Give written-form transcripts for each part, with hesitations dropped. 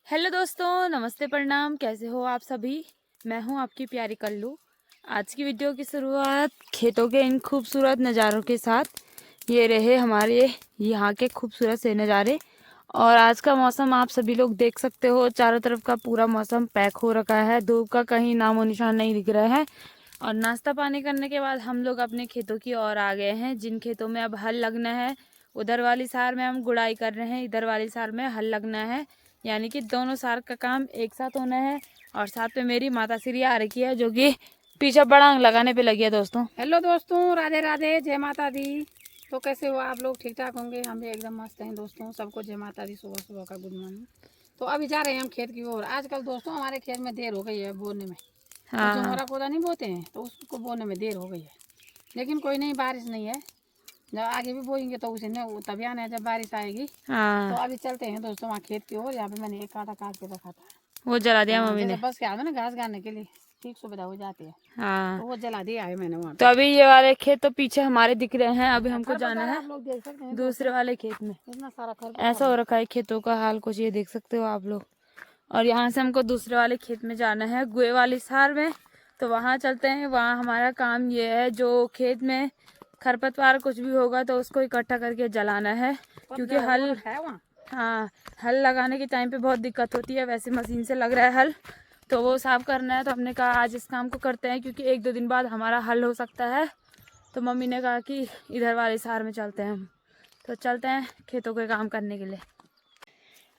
Hello दोस्तों, नमस्ते, प्रणाम। कैसे हो आप सभी? मैं हूं आपकी प्यारी कल्लू। आज की वीडियो की शुरुआत खेतों के इन खूबसूरत नज़ारों के साथ। ये रहे हमारे यहाँ के खूबसूरत से नज़ारे। और आज का मौसम आप सभी लोग देख सकते हो, चारों तरफ का पूरा मौसम पैक हो रखा है। धूप का कहीं नामो निशान नहीं दिख रहा है। और नाश्ता पानी करने के बाद हम लोग अपने खेतों की ओर आ गए हैं, जिन खेतों में अब हल लगना है। उधर वाली सार में हम गुड़ाई कर रहे हैं, इधर वाली सार में हल लगना है। यानी कि दोनों सार का काम एक साथ होना है। और साथ में मेरी माता श्री आ रखी है, जो कि पीछे बड़ांग लगाने पे लगी है दोस्तों। हेलो दोस्तों, राधे राधे, जय माता दी। तो कैसे हो आप लोग? ठीक ठाक होंगे? हम भी एकदम मस्त हैं दोस्तों। सबको जय माता दी, सुबह सुबह का गुड मॉर्निंग। तो अभी जा रहे हैं हम खेत की ओर। आजकल दोस्तों हमारे खेत में देर हो गई है बोने में। हाँ जो हाँ मोरा पौधा नहीं बोते हैं तो उसको बोने में देर हो गई है। लेकिन कोई नहीं, बारिश नहीं है। जब आगे भी बोएंगे तो उसे नहीं, तभी आना है जब बारिश आएगी। तो हाँ। अभी चलते हैं दोस्तों वहाँ खेत की ओर। यहाँ पे मैंने एक कांटा काट के रखा था। वो जला दिया मम्मी जैसे ने। बस के आते ना घास गाड़ने के लिए, ठीक सुविधा हो जाती है। हाँ। तो वो जला दिया है मैंने वहाँ तो पे। अभी ये वाले खेत तो पीछे हमारे दिख रहे हैं। अभी हमको जाना खरपतवार है आप लोग देख सकते हैं दूसरे दोस्तों, वाले खेत में। इतना सारा ऐसा खरपतवार हो है। रखा है खेतों का हाल, कुछ ये देख सकते हो आप लोग। और यहाँ से हमको दूसरे वाले खेत में जाना है, गुए वाली सार में। तो वहाँ चलते हैं। वहाँ हमारा काम ये है, जो खेत में खरपतवार कुछ भी होगा तो उसको इकट्ठा करके जलाना है। क्योंकि हल, हाँ, हल लगाने के टाइम पे बहुत दिक्कत होती है। वैसे मशीन से लग रहा है हल, तो वो साफ करना है। तो हमने कहा आज इस काम को करते हैं, क्योंकि एक दो दिन बाद हमारा हल हो सकता है। तो मम्मी ने कहा कि इधर वाले सार में चलते हैं हम। तो चलते हैं खेतों के काम करने के लिए।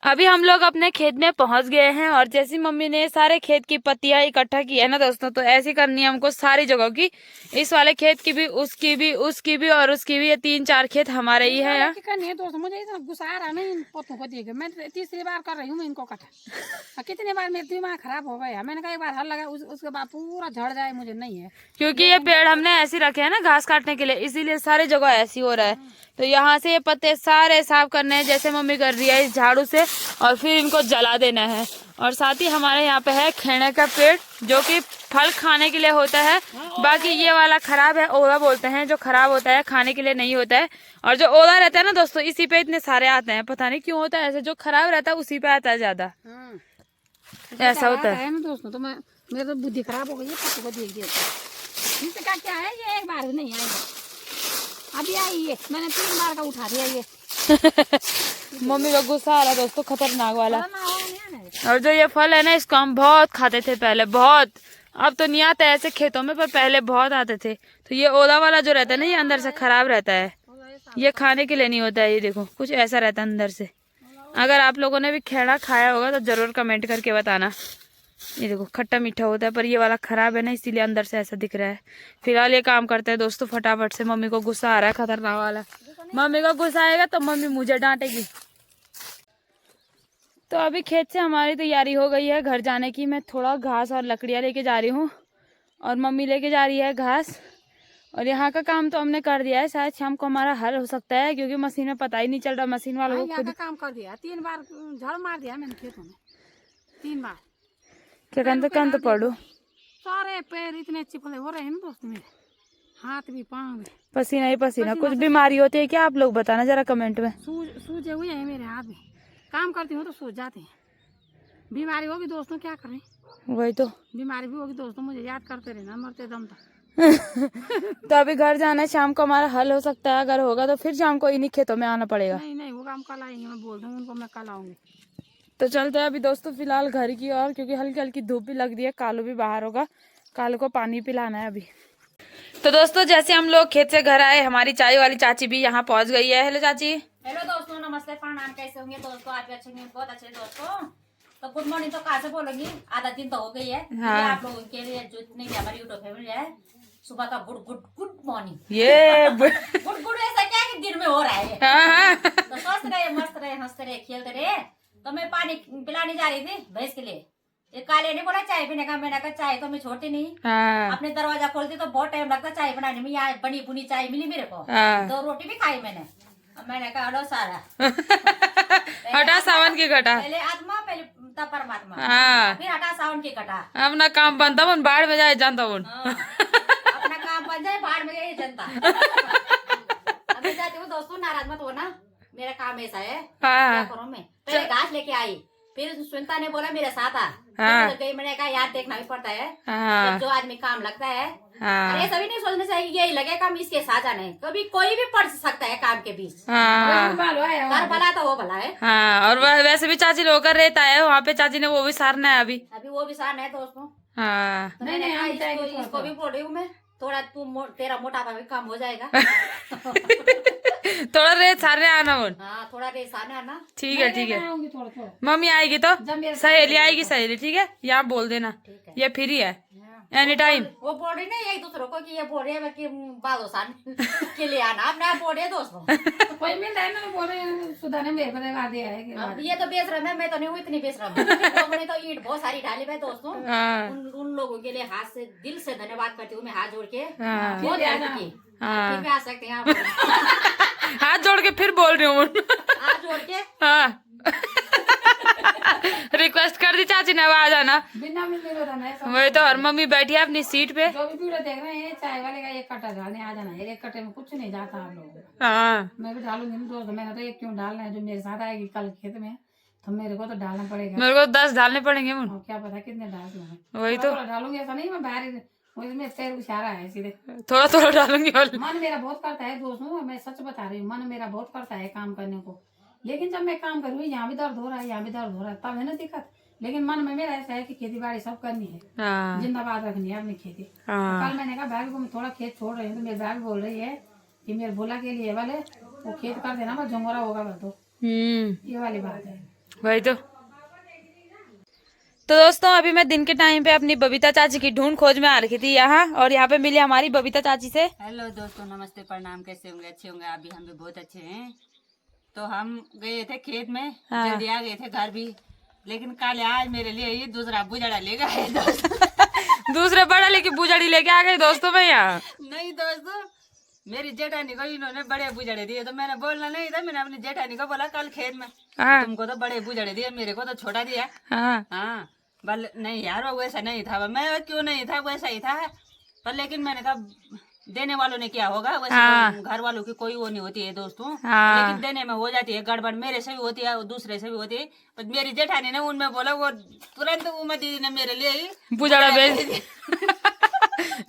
अभी हम लोग अपने खेत में पहुंच गए हैं। और जैसी मम्मी ने सारे खेत की पत्तियां इकट्ठा की है ना दोस्तों, तो ऐसी करनी है हमको सारी जगहों की। इस वाले खेत की भी, उसकी भी, उसकी भी और उसकी भी। ये 3-4 खेत हमारे ही है यार। करनी है दोस्तों। मुझे इतना गुस्सा आ रहा है ना इन पोतों को देख के। मैं तीसरी बार कर रही हूँ मैं इनको कटा। कितनी बार मेरा दिमाग खराब हो गया। मैंने कहा एक बार हल लगा, उसके बाद पूरा झड़ जाए, मुझे नहीं है। क्योंकि ये पेड़ हमने ऐसे रखे हैं ना घास काटने के लिए, इसीलिए सारी जगह ऐसी हो रहा है। तो यहाँ से ये पत्ते सारे साफ करने हैं, जैसे मम्मी कर रही है इस झाड़ू से। और फिर इनको जला देना है। और साथ ही हमारे यहाँ पे है खेणे का पेड़, जो कि फल खाने के लिए होता है। बाकी ये वाला खराब है, ओला बोलते हैं, जो खराब होता है, खाने के लिए नहीं होता है। और जो ओला रहता है ना दोस्तों, इसी पे इतने सारे आते हैं। पता नहीं क्यों होता है ऐसे, जो खराब रहता है उसी पे आता है ज्यादा। ऐसा होता है ना दोस्तों। तो मैं, मेरी तो बुद्धि खराब हो गई है पोतों को देख देख। इसका क्या है, ये एक बार नहीं आई, अभी आई है। मैंने 3 बार का उठा दिया ये। मम्मी का गुस्सा आ रहा है दोस्तों, खतरनाक वाला। और जो ये फल है ना, इसको हम बहुत खाते थे पहले, बहुत। अब तो नहीं आते ऐसे खेतों में, पर पहले बहुत आते थे। तो ये ओला वाला जो रहता है ना, ये अंदर से खराब रहता है। ये खाने के लिए नहीं होता है। ये देखो कुछ ऐसा रहता है अंदर से। अगर आप लोगों ने भी खेड़ा खाया होगा तो जरूर कमेंट करके बताना। ये देखो खट्टा मीठा होता है, पर ये वाला खराब है ना, इसीलिए अंदर से ऐसा दिख रहा है। फिलहाल ये काम करते हैं दोस्तों फटाफट से। मम्मी को गुस्सा आ रहा है खतरनाक वाला। मम्मी को गुस्सा आएगा तो मम्मी मुझे डांटेगी। तो अभी खेत से हमारी तैयारी हो गई है घर जाने की। मैं थोड़ा घास और लकड़ियाँ लेके जा रही हूँ, और मम्मी लेके जा रही है घास। और यहाँ का काम तो हमने कर दिया है। शायद शाम को हमारा हल हो सकता है, क्योंकि मशीन में पता ही नहीं चल रहा। मशीन वालों को खुद काम कर दिया। 3 बार झाड़ मार दिया मैंने खेतों में, 3 बार। क्या कहते पढ़ो। सारे पैर इतने चिपले हो रहे हैं ना दोस्त मेरे, हाथ भी पाँव भी पसीना ही पसीना। कुछ बीमारी होती है क्या आप लोग बताना जरा कमेंट में। सूजे हुए हैं मेरे हाथ में। काम करती हूँ तो सूझ जाते हैं। बीमारी होगी दोस्तों, क्या करें। वही तो। बीमारी भी होगी दोस्तों, मुझे याद करते रहना मरते दम तक। तो अभी घर जाना है। शाम को हमारा हल हो सकता है, अगर होगा तो फिर शाम को इन्हीं खेतों में आना पड़ेगा। नहीं होगा, हम कल आएंगे। मैं बोल दूँ उनको, मैं कल आऊंगी। तो चलते हैं अभी दोस्तों फिलहाल घर की ओर, क्योंकि हल्की हल्की धूप भी लग रही है। कालू भी बाहर होगा, कालू को पानी पिलाना है अभी। तो दोस्तों जैसे हम लोग खेत से घर आए, हमारी चाय वाली चाची भी यहाँ पहुँच गई है। हेलो चाची। हेलो दोस्तों, नमस्ते, प्रणाम। कैसे होंगे दोस्तों? आप भी अच्छे होंगे, बहुत अच्छे दोस्तों। तो गुड मॉर्निंग तो कहाँ से बोलेंगी, आधा दिन तो हो गई है। हाँ। आप लोगों के लिए जितने भी हमारी यूट्यूब फैमिली है, सुबह का गुड गुड गुड मॉर्निंग। ये गुड गुड ऐसा क्या कि दिन में हो रहा है। हाँ। तो स्वस्थ रहे, मस्त रहे, हंसते रहे, खेलते रहे। तो मैं पानी पिलाने जा रही थी भैंस के लिए। ये काले ने बोला चाय पीने का, मैंने कहा चाय तो मैं छोड़ती नहीं। हाँ। अपने दरवाजा खोलती तो बहुत टाइम लगता चाय बनाने में। यहाँ बनी बुनी चाय मिली मेरे को। हाँ। 2 रोटी भी खाई मैंने। मैंने कहा हटो सारा। हटा सावन की घटा। पहले आत्मा, पहले परमात्मा। हाँ। फिर हटा सावन की घटा। अपना काम बनता हूँ, बाढ़ में जाए जानता हूँ। अपना काम बन जाए, बाढ़ में जाए जनता। अब मैं जाती हूँ दोस्तों, नाराज मत होना, मेरा काम ऐसा है। क्या करूँ मैं? पहले घास लेके आई, फिर सुनीता ने बोला मेरे साथ आ। हाँ। फिर गई, मैंने कहा यार देखना भी पड़ता है हाँ जब जो आदमी काम लगता है। हाँ अरे सभी नहीं सोचना चाहिए यही लगे काम इसके साथ जाना है, कभी कोई भी पढ़ सकता है काम के बीच। हाँ बालो है घर भला तो वो भला है। हाँ। और वैसे भी चाची लोग का रेत आया है वहाँ पे, चाची ने वो भी सारना है अभी। अभी वो भी सान है दोस्तों। हाँ तो नहीं, मैंने नहीं, कहा हम जाएंगे इसको थोड़ा भी बोल रही हूँ मैं, थोड़ा तेरा मोटापा भी कम हो जाएगा। थोड़ा रेत सारने आना बोल। हाँ थोड़ा रेस आना है ना। ठीक है ठीक है। आऊंगी थोड़ा थोड़ा। मम्मी आएगी तो जब मेरे साथ सहेली आएगी, सहेली ठीक है, यहाँ बोल देना ठीक है। ये फ्री है हाँ। Any time. वो बोल रही ना एक दूसरों को कि ये बोल रही है कि बादो सान के लिए आना, अब ना बोल रही है दोस्तों। कोई मिल रहा है ना, बोल रहे हैं सुधा ने मेरे को लगा दिया है कि अब ये तो बेशरम है, मैं तो नहीं हूँ इतनी बेशरम। लोगों ने तो ईंट बहुत सारी डाली है दोस्तों। हाँ उन लोगों के लिए हाथ से दिल से धन्यवाद करती हूँ मैं, हाथ जोड़ के। हाँ बहुत हेल्प की। हाँ। फिर भी आ सकते हैं आप। हाथ जोड़ के फिर बोल रही हूँ। हाथ जोड़ के। हाँ रिक्वेस्ट कर दी चाची ने, अब आ जाना। बिना मिलने को रहना है सब। वही तो, और मम्मी बैठी है अपनी सीट पे। जो भी वीडियो देख रहे हैं चाय वाले का एक कट्टा डालने आ जाना है, एक कट्टे में कुछ नहीं जाता आप लोगों को। हाँ मैं भी डालूंगी ना दोस्त, मैंने तो एक क्यों डालना है, जो मेरे साथ आएगी कल खेत में तो मेरे को तो डालना पड़ेगा। मेरे को 10 डालने पड़ेंगे मुन। और क्या पता कितने डाल दूंगा। वही तो, थोड़ा डालूंगी ऐसा नहीं, मैं बाहर में पैर इशारा है सीधे। थोड़ा थोड़ा डालूंगी और। मन मेरा बहुत करता है दोस्तों, मैं सच बता रही हूँ, मन मेरा बहुत करता है काम करने को, लेकिन जब मैं काम करूँ यहाँ भी दर्द हो रहा है, यहाँ भी दर्द हो रहा है, तब है ना दिक्कत। लेकिन मन में मेरा ऐसा है कि खेती बाड़ी सब करनी है, हाँ जिंदाबाद रखनी है अपनी खेती। हाँ कल मैंने कहा भाभी को मैं थोड़ा खेत छोड़ रही हूँ, तो मेरी भाभी बोल रही है कि मेरे भोला के लिए वाले वो खेत कर देना, बस झोंगरा होगा बस। तो ये वाली बात है। वही तो दोस्तों अभी मैं दिन के टाइम पे अपनी बबीता चाची की ढूंढ खोज में आ रखी थी यहाँ, और यहाँ पे मिली हमारी बबीता चाची से। हेलो दोस्तों, नमस्ते, प्रणाम। कैसे होंगे? अच्छे होंगे आप भी, हम भी बहुत अच्छे हैं। तो हम गए थे खेत में, हाँ। जल्दी आ गए थे घर भी, लेकिन कल आज मेरे लिए ये दूसरा बुजड़ा लेकर आए दोस्त। दूसरे बड़ा लेके बुजड़ी लेके आ गई दोस्तों में यहाँ। नहीं दोस्तों, मेरी जेठानी को इन्होंने बड़े बुजड़े दिए, तो मैंने बोलना नहीं था, मैंने अपनी जेठानी को बोला कल खेत में, हाँ तुमको तो बड़े बुजड़े दिए, मेरे को तो छोटा दिया। हाँ हाँ बल नहीं यार, वो वैसा नहीं था, मैं क्यों नहीं था, वैसा ही था। पर लेकिन मैंने कहा देने वालों ने क्या होगा, वैसे हाँ। तो घर वालों की कोई वो नहीं होती है दोस्तों। हाँ। लेकिन देने में हो जाती है गड़बड़, मेरे से भी होती है और दूसरे से भी होती है। पर मेरी जेठानी ने उनमें बोला, वो तुरंत उमा दीदी ने मेरे लिए ही बुजड़ा भेज दिया।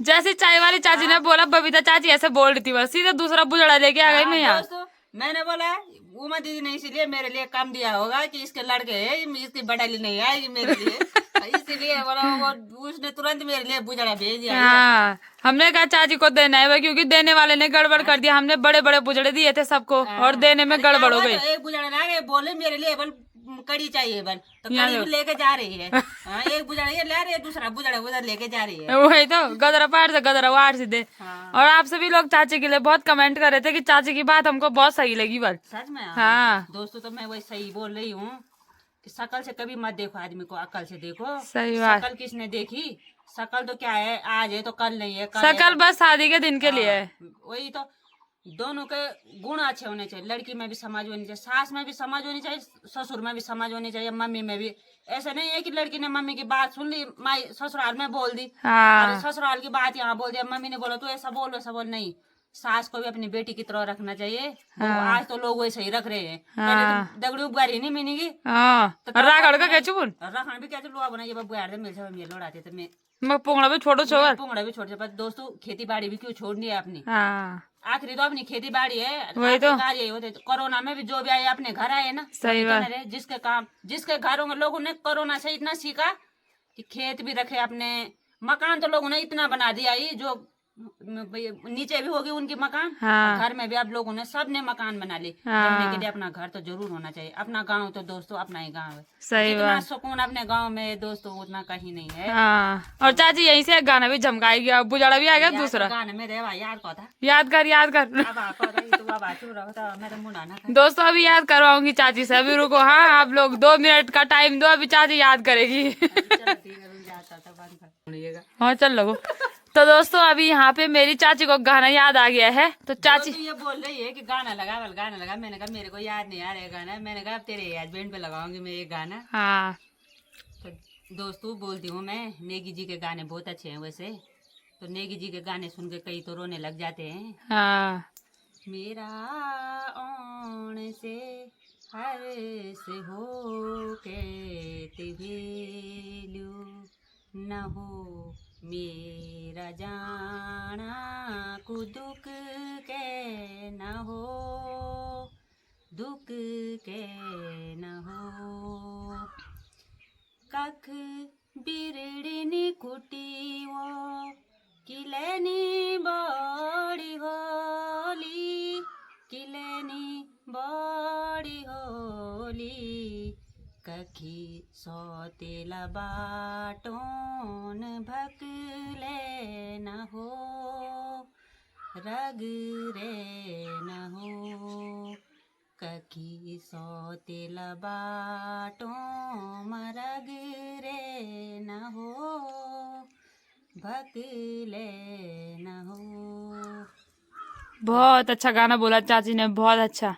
जैसे चाय वाली चाची ने बोला बबीता चाची ऐसे बोल रही थी, बस सीधे दूसरा बुजड़ा लेके आ गई मैं यहाँ। दोस्तों मैंने बोला उमा दीदी ने इसीलिए मेरे लिए कम दिया होगा कि इसके लड़के है, इसकी बड़ाली नहीं आएगी मेरे लिए, इसीलिए बोला वो उसने तुरंत मेरे लिए बुजड़ा भेज दिया। हाँ हमने कहा चाची को देना है भाई, क्योंकि देने वाले ने गड़बड़ कर दिया, हमने बड़े बड़े बुजड़े दिए थे सबको और देने में गड़बड़ हो गई। एक बुजड़ा ला गए, बोले मेरे लिए बल कड़ी चाहिए बल, तो यहाँ कड़ी लो। भी लेके जा रही है। हाँ, एक बुजड़ा ये ला रही है, दूसरा बुजड़ा उधर लेके जा रही है। वही तो, गदरा पार से गदरा वार से दे। हाँ। और आप सभी लोग चाची के लिए बहुत कमेंट कर रहे थे कि चाची की बात हमको बहुत सही लगी बस। सच में हाँ दोस्तों, तो मैं वही सही बोल रही हूँ कि शकल से कभी मत देखो आदमी को, अकल से देखो। सही बात। शकल किसने देखी? शकल तो क्या है, आज है तो कल नहीं है, कल है शकल तो- बस शादी के दिन के लिए है। हाँ, वही तो, दोनों के गुण अच्छे होने चाहिए, लड़की में भी समझ होनी चाहिए, सास में भी समझ होनी चाहिए, ससुर में भी समझ होनी चाहिए, मम्मी में भी। ऐसा नहीं है कि लड़की ने मम्मी की बात सुन ली, माई ससुराल में बोल दी, हाँ अरे ससुराल की बात यहाँ बोल दिया, मम्मी ने बोला तू ऐसा बोल वैसा बोल। नहीं, सास को भी अपनी बेटी की तरह रखना चाहिए। वो आज तो लोग वैसे ही रख रहे हैं, पहले तो दगड़ी उगारी नहीं मिलेगी हाँ रागड़ का कैचू बुन रखना भी क्या लोहा बना, ये बबू यार मिल जाए लोड़ाते तो मैं मैं पोंगड़ा भी छोड़ो छोड़। पुंगड़ा भी छोड़ दे। पर दोस्तों खेती बाड़ी भी क्यों छोड़नी है अपनी, हाँ आखिरी तो अपनी खेती बाड़ी है। वही तो। आखिरकार यही होते, कोरोना में भी जो भी आए अपने घर आए ना, सही वही तो बात। ना रे, जिसके घरों में लोगों ने कोरोना से इतना सीखा कि खेत भी रखे अपने, मकान तो लोगों ने इतना बना दिया ही, जो नीचे भी होगी उनकी मकान, हाँ। घर में भी आप लोगों ने सबने मकान बना ली। हाँ। रहने के लिए अपना घर तो जरूर होना चाहिए। अपना गांव तो दोस्तों अपना ही गांव है, सही जितना बात। सुकून अपने गांव में दोस्तों उतना कहीं नहीं है। हाँ और चाची यहीं से एक गाना भी झमकाएगी, अब बुजाड़ा भी आ गया दूसरा। गाने में रेवा यार को था, याद कर याद कर। अब आपको रही तो अब आचू रहो तो मेरे मुंडा ना था। दोस्तों अभी याद करवाऊंगी चाची से, अभी रुको। हाँ आप लोग 2 मिनट का टाइम दो, अभी चाची याद करेगी। चलो ठीक है, रुक जाता था, बंद कर सुनिएगा। हाँ चल लगो। तो दोस्तों अभी यहाँ पे मेरी चाची को गाना याद आ गया है, तो चाची ये बोल रही है कि गाना लगा गाना लगा। मैंने कहा मेरे को याद नहीं आ रहा है गाना। मैंने कहा अब तेरे हस्बैंड पे लगाऊंगी मैं ये गाना। हाँ तो दोस्तों बोलती हूँ मैं, नेगी जी के गाने बहुत अच्छे हैं वैसे तो। नेगी जी के गाने सुन के कई तो रोने लग जाते हैं। हाँ मेरा ओण से हरे से हो के तिवेलु न हो मेरा जाना को दुख के न हो दुख के न हो कख बिरड़िनी कुटियो किलेनी बड़ी होली किलेनी बड़ी होली कखी सौतेला बाटोन भकले न हो रग रे न हो कखी सौतेला बाटों मरग रे न हो भकले न हो। बहुत अच्छा गाना बोला चाची ने, बहुत अच्छा।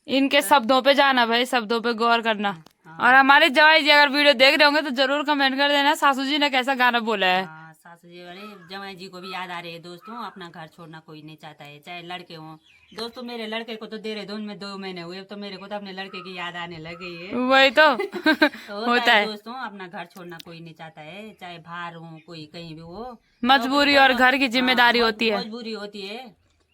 इनके शब्दों पे जाना भाई, शब्दों पे गौर करना। और हमारे जवाई जी अगर वीडियो देख रहे होंगे तो जरूर कमेंट कर देना सासू जी ने कैसा गाना बोला है। हाँ, सासू जी वाले जवाई जी को भी याद आ रही है दोस्तों। अपना घर छोड़ना कोई नहीं चाहता है, चाहे लड़के हों। दोस्तों मेरे लड़के को तो देहरादून में 2 महीने हुए, तो मेरे को तो अपने लड़के की याद आने लग गई है। वही तो तो होता है दोस्तों, अपना घर छोड़ना कोई नहीं चाहता है, चाहे बाहर हो कोई कहीं भी हो। मजबूरी और घर की जिम्मेदारी होती है। मजबूरी होती है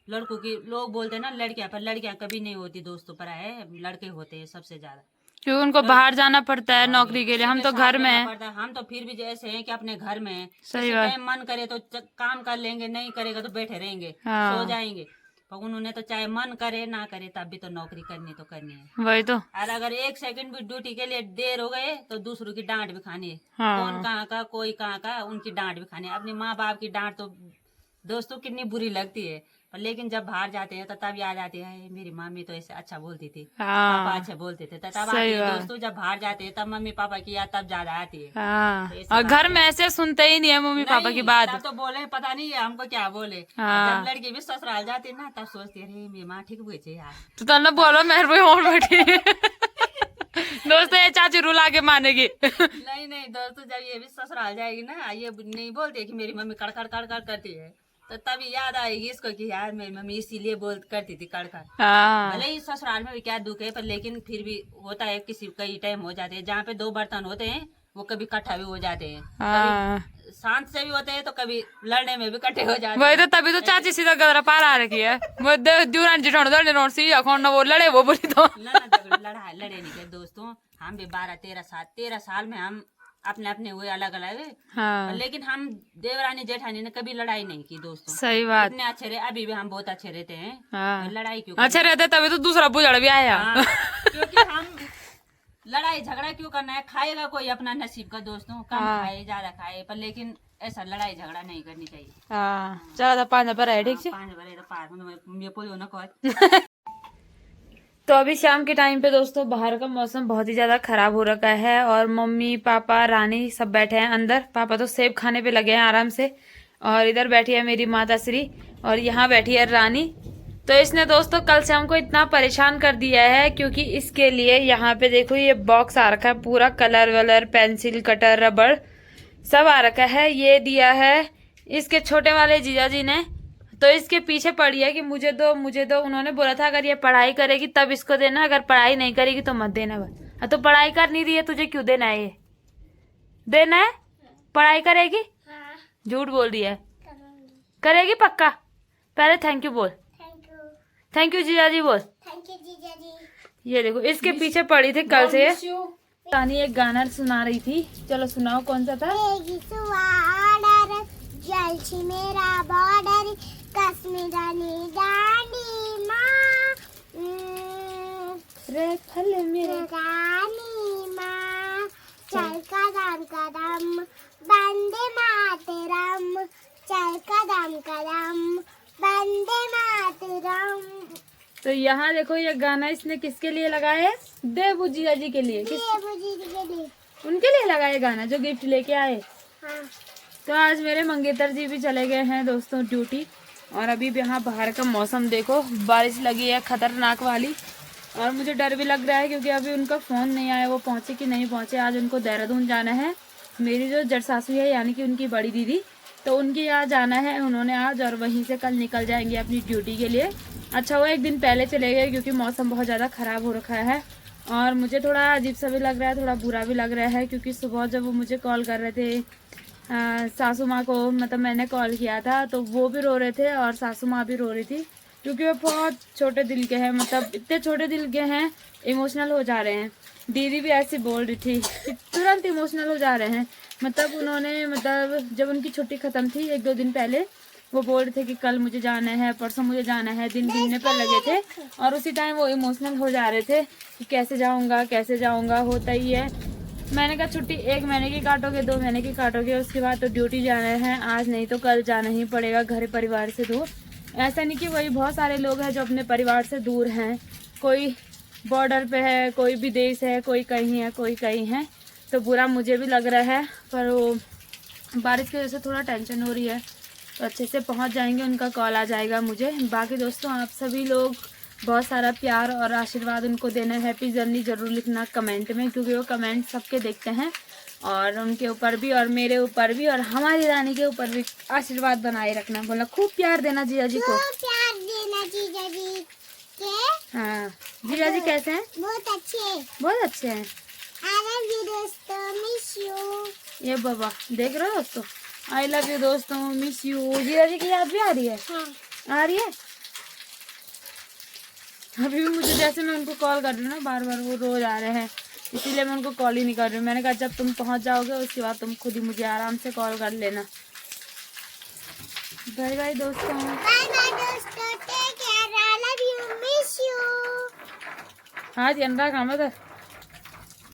लड़कों की। लोग बोलते हैं ना लड़कियां, पर लड़कियां कभी नहीं होती दोस्तों, पर है लड़के होते हैं सबसे ज्यादा, क्योंकि उनको बाहर जाना पड़ता है नौकरी के लिए। हम तो घर में हैं। हम तो फिर भी जैसे हैं कि अपने घर में हैं। सही किसी बात। टाइम मन करे तो काम कर लेंगे, नहीं करेगा तो बैठे रहेंगे, हाँ। सो जाएंगे। पर उन्होंने तो चाहे मन करे ना करे तब भी तो नौकरी करनी तो करनी है। वही तो। और अगर 1 सेकंड भी ड्यूटी के लिए देर हो गए तो दूसरों की डांट भी खानी है। हाँ। कौन कहाँ का, कोई कहाँ का, उनकी डांट भी खानी है। अपने माँ बाप की डांट तो दोस्तों कितनी बुरी लगती है, पर लेकिन जब बाहर जाते हैं तो तब याद आती है मेरी मम्मी तो ऐसे अच्छा बोलती थी, हाँ। पापा अच्छे बोलते थे, तब आती सही है बात। दोस्तों। जब बाहर जाते हैं तब मम्मी पापा की याद तब ज्यादा आती है। हाँ। तो ऐसी और बात घर है। में ऐसे सुनते ही नहीं है मम्मी पापा की नहीं, बात। तब तो बोले पता नहीं है हमको क्या बोले। हाँ। जब लड़की भी ससुराल जाती है ना तब सोचती है अरे मेरी माँ ठीक हुई थी यार। तो तन्ना बोलो मेहर भाई और बैठी दोस्तों ये चाची रुला के मानेगी। नहीं नहीं दोस्तों, जब ये भी ससुराल जाएगी ना, ये नहीं बोलती कि मेरी मम्मी कड़कड़ कड़कड़ करती है, तो तभी याद आएगी इसको कि यार मेरी मम्मी इसीलिए बोल करती थी कड़कड़। हाँ। भले ही ससुराल में भी क्या दुख है, पर लेकिन फिर भी होता है, किसी कई टाइम हो जाते हैं जहाँ पे 2 बर्तन होते हैं वो कभी इकट्ठा भी हो जाते हैं, हाँ। कभी शांत से भी होते हैं तो कभी लड़ने में भी इकट्ठे हो जाते वही हैं। तो, तभी तो चाची सीधा गदरा पार आ रखी है। वो दूरान जिठान दर्द नोट सी अखोन ना वो लड़े वो बोली तो लड़े नहीं के दोस्तों। हम भी 13 साल में हम अपने अपने हुए अलग अलग, हाँ। लेकिन हम देवरानी जेठानी ने कभी लड़ाई नहीं की दोस्तों। सही बात। इतने अच्छे रहे, अभी भी हम बहुत अच्छे रहते हैं। हाँ। लड़ाई क्यों अच्छे रहते तभी तो दूसरा बुझड़ भी आया। हाँ, क्योंकि हम लड़ाई झगड़ा क्यों करना है, खाएगा कोई अपना नसीब का दोस्तों, कम खाए ज्यादा खाए, पर लेकिन ऐसा लड़ाई झगड़ा नहीं करनी चाहिए। हाँ चलो तो 5 पर है ठीक है। 5 बजे तो पार में कोई होना कोई। तो अभी शाम के टाइम पे दोस्तों बाहर का मौसम बहुत ही ज्यादा खराब हो रखा है और मम्मी पापा रानी सब बैठे हैं अंदर। पापा तो सेब खाने पे लगे हैं आराम से, और इधर बैठी है मेरी माता श्री और यहाँ बैठी है रानी। तो इसने दोस्तों कल से हमको इतना परेशान कर दिया है क्योंकि इसके लिए यहाँ पे देखो ये बॉक्स आ रखा है, पूरा कलर वलर पेंसिल कटर रबड़ सब आ रखा है। ये दिया है इसके छोटे वाले जीजा जी ने, तो इसके पीछे पड़ी है कि मुझे दो मुझे दो। उन्होंने बोला था अगर ये पढ़ाई करेगी तब इसको देना, अगर पढ़ाई नहीं करेगी तो मत देना। बस तो पढ़ाई कर नहीं रही है, तुझे क्यों देना है? ये देना है? पढ़ाई करेगी? झूठ बोल रही है। करेगी पक्का? पहले थैंक यू बोल। थैंक यू जीजा जी बोल। थैंक यू जीजा जी। ये देखो इसके पीछे पड़ी थी कल से। रानी एक गाना सुना रही थी, चलो सुनाओ कौन सा था? जलची मेरा बॉर्डर कश्मीर दांडी माँ रे फल मेरे रानी माँ चल कदम कदम बंदे मातरम चल कदम कदम बंदे मातरम। तो यहाँ देखो ये गाना इसने किसके लिए लगाया है? देवू जीजा जी के लिए। उनके लिए लगाया गाना जो गिफ्ट लेके आए। हाँ। तो आज मेरे मंगेतर जी भी चले गए हैं दोस्तों ड्यूटी, और अभी भी यहाँ बाहर का मौसम देखो, बारिश लगी है खतरनाक वाली, और मुझे डर भी लग रहा है क्योंकि अभी उनका फ़ोन नहीं आया, वो पहुँचे कि नहीं पहुँचे। आज उनको देहरादून जाना है। मेरी जो जड़ सासू है यानी कि उनकी बड़ी दीदी, तो उनके यहाँ जाना है उन्होंने आज, और वहीं से कल निकल जाएंगे अपनी ड्यूटी के लिए। अच्छा वो एक दिन पहले चले गए क्योंकि मौसम बहुत ज़्यादा ख़राब हो रखा है और मुझे थोड़ा अजीब सा भी लग रहा है, थोड़ा बुरा भी लग रहा है, क्योंकि सुबह जब वो मुझे कॉल कर रहे थे सासू माँ को, मतलब मैंने कॉल किया था तो वो भी रो रहे थे और सासू माँ भी रो रही थी, क्योंकि वो बहुत छोटे दिल के हैं, मतलब इतने छोटे दिल के हैं, इमोशनल हो जा रहे हैं। दीदी भी ऐसी बोल रही थी कि तुरंत इमोशनल हो जा रहे हैं। मतलब उन्होंने, मतलब जब उनकी छुट्टी ख़त्म थी 1-2 दिन पहले, वो बोल रहे थे कि कल मुझे जाना है, परसों मुझे जाना है, दिन गिनने पर लगे थे और उसी टाइम वो इमोशनल हो जा रहे थे कि कैसे जाऊंगा, होता ही है। मैंने कहा छुट्टी 1 महीने की काटोगे, 2 महीने की काटोगे, उसके बाद तो ड्यूटी जाना है, आज नहीं तो कल जाना ही पड़ेगा घर परिवार से दूर। ऐसा नहीं कि वही, बहुत सारे लोग हैं जो अपने परिवार से दूर हैं, कोई बॉर्डर पे है, कोई विदेश है, कोई कहीं है, कोई कहीं है। तो बुरा मुझे भी लग रहा है, पर वो बारिश की वजह से थोड़ा टेंशन हो रही है, तो अच्छे से पहुंच जाएंगे, उनका कॉल आ जाएगा मुझे। बाकी दोस्तों, आप सभी लोग बहुत सारा प्यार और आशीर्वाद उनको देना, हैप्पी जर्नी ज़रूर लिखना कमेंट में, क्योंकि वो कमेंट सबके देखते हैं और उनके ऊपर भी और मेरे ऊपर भी और हमारी रानी के ऊपर भी आशीर्वाद बनाए रखना। बोला खूब प्यार देना जीजा जी को। प्यार देना जीजा जी के। हाँ, जीजा जी कैसे हैं? बहुत अच्छे। बहुत अच्छे हैं। I love you दोस्तों, मिस यू। ये बाबा देख रहे हो दोस्तों, आई लव यू दोस्तों, मिस यू। जीजा जी की याद भी आ रही है? हाँ। आ रही है। अभी भी मुझे, जैसे मैं उनको कॉल कर रही हूँ ना, बार बार वो रोज आ रहे हैं, इसीलिए मैं उनको कॉल ही नहीं कर रही हूँ। मैंने कहा जब तुम पहुँच जाओगे उसके बाद तुम खुद ही मुझे आराम से कॉल कर लेना। बाय बाय दोस्तों। बाय बाय दोस्तों, take care, I love you, miss you. हाँ जी, अंडा खाना था।